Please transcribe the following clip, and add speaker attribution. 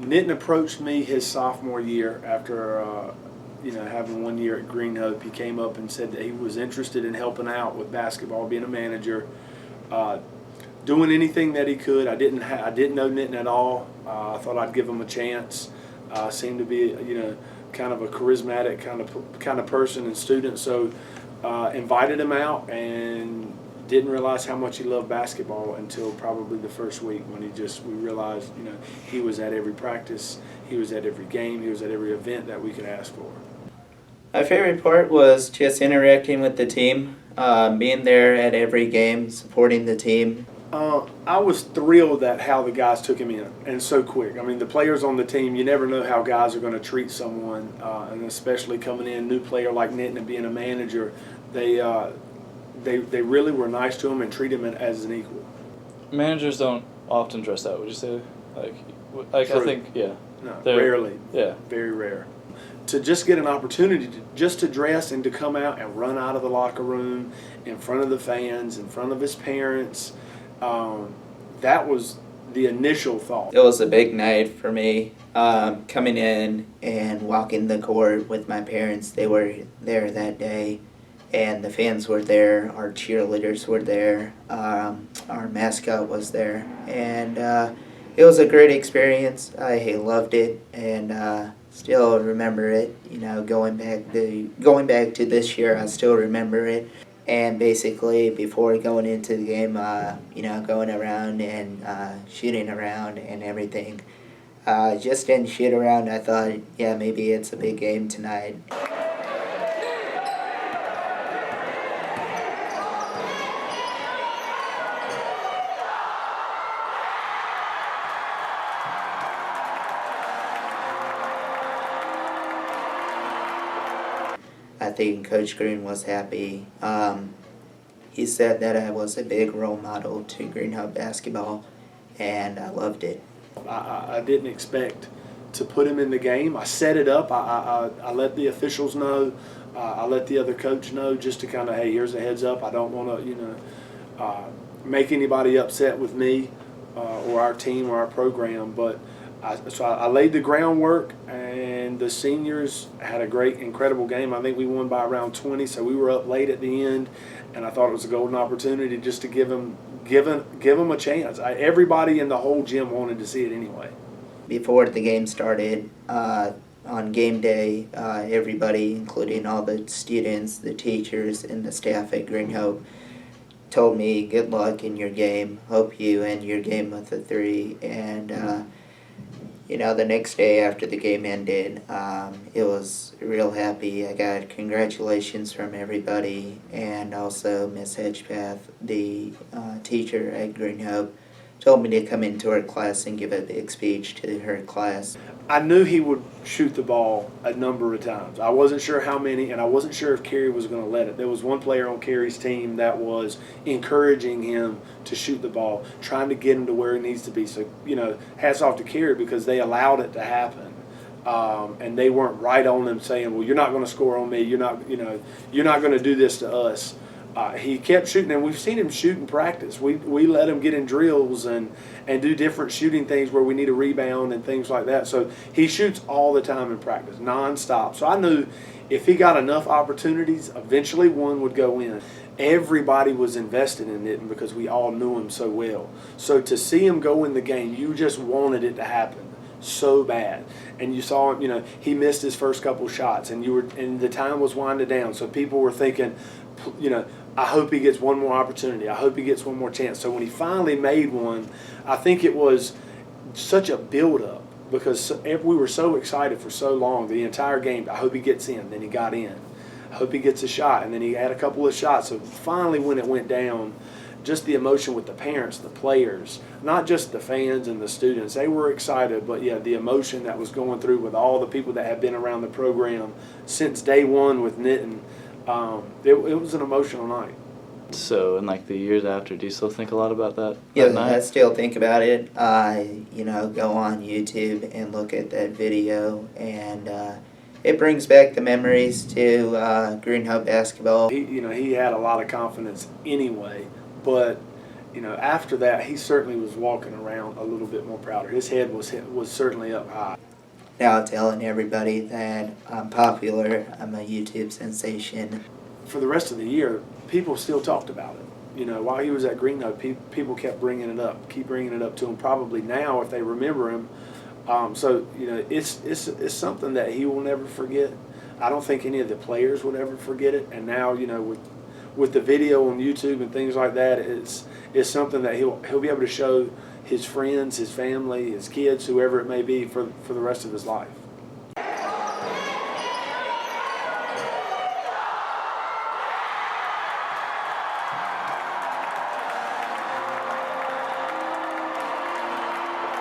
Speaker 1: Nitin approached me his sophomore year after having 1 year at Green Hope. He came up and said that he was interested in helping out with basketball, being a manager, doing anything that he could. I didn't know Nitin at all. I thought I'd give him a chance. Seemed to be kind of a charismatic kind of person and student. So invited him out and didn't realize how much he loved basketball until probably the first week when we realized he was at every practice, he was at every game, he was at every event that we could ask for.
Speaker 2: My favorite part was just interacting with the team, being there at every game, supporting the team.
Speaker 1: I was thrilled at how the guys took him in, and so quick. I mean, the players on the team, you never know how guys are going to treat someone, and especially coming in, new player like Nitin and being a manager, they really were nice to him and treat him as an equal.
Speaker 3: Managers don't often dress out, would you say? Like
Speaker 1: True.
Speaker 3: I think, yeah.
Speaker 1: No, rarely.
Speaker 3: Yeah.
Speaker 1: Very rare. To just get an opportunity to dress and to come out and run out of the locker room in front of the fans, in front of his parents, that was the initial thought.
Speaker 2: It was a big night for me, coming in and walking the court with my parents. They were there that day, and the fans were there, our cheerleaders were there, our mascot was there, and it was a great experience. I loved it, and still remember it. Going back to this year, I still remember it. And basically, before going into the game, going around and shooting around and everything, just didn't shoot around. I thought, yeah, maybe it's a big game tonight. I think Coach Green was happy. He said that I was a big role model to Green Hope basketball, and I loved it.
Speaker 1: I didn't expect to put him in the game. I set it up. I let the officials know. I let the other coach know just to kind of, hey, here's a heads up. I don't want to, make anybody upset with me or our team or our program. But I laid the groundwork, and the seniors had a great, incredible game. I think we won by around 20, so we were up late at the end, and I thought it was a golden opportunity just to give them a chance. Everybody in the whole gym wanted to see it anyway.
Speaker 2: Before the game started, on game day, everybody, including all the students, the teachers, and the staff at Green Hope, told me, good luck in your game. Hope you end your game with a 3. And the next day after the game ended, it was real happy. I got congratulations from everybody, and also Miss Hedgepath, the teacher at Green Hope, told me to come into her class and give a big speech to her class.
Speaker 1: I knew he would shoot the ball a number of times. I wasn't sure how many, and I wasn't sure if Kerry was going to let it. There was one player on Kerry's team that was encouraging him to shoot the ball, trying to get him to where he needs to be. So, hats off to Kerry because they allowed it to happen. And they weren't right on them saying, well, you're not going to score on me. You're not going to do this to us. He kept shooting, and we've seen him shoot in practice. We let him get in drills and do different shooting things where we need a rebound and things like that. So he shoots all the time in practice, nonstop. So I knew if he got enough opportunities, eventually one would go in. Everybody was invested in it because we all knew him so well. So to see him go in the game, you just wanted it to happen so bad. And you saw him, he missed his first couple shots, and the time was winding down. So people were thinking, I hope he gets one more opportunity. I hope he gets one more chance. So when he finally made one, I think it was such a build-up because we were so excited for so long, the entire game. I hope he gets in. Then he got in. I hope he gets a shot. And then he had a couple of shots. So finally when it went down, just the emotion with the parents, the players, not just the fans and the students. They were excited, but yeah, the emotion that was going through with all the people that have been around the program since day one with Nitin, it was an emotional night.
Speaker 3: So in the years after, do you still think a lot about that?
Speaker 2: Yeah,
Speaker 3: night?
Speaker 2: I still think about it. I, go on YouTube and look at that video, and it brings back the memories to Green Hope basketball.
Speaker 1: He had a lot of confidence anyway, but you know, after that, he certainly was walking around a little bit more prouder. His head was certainly up high.
Speaker 2: Now telling everybody that I'm popular, I'm a YouTube sensation.
Speaker 1: For the rest of the year, people still talked about it. You know, while he was at Green Oak, people kept bringing it up, keep bringing it up to him. Probably now, if they remember him. So you know, it's something that he will never forget. I don't think any of the players would ever forget it. And now, you know, with the video on YouTube and things like that, it's something that he'll be able to show his friends, his family, his kids, whoever it may be, for the rest of his life.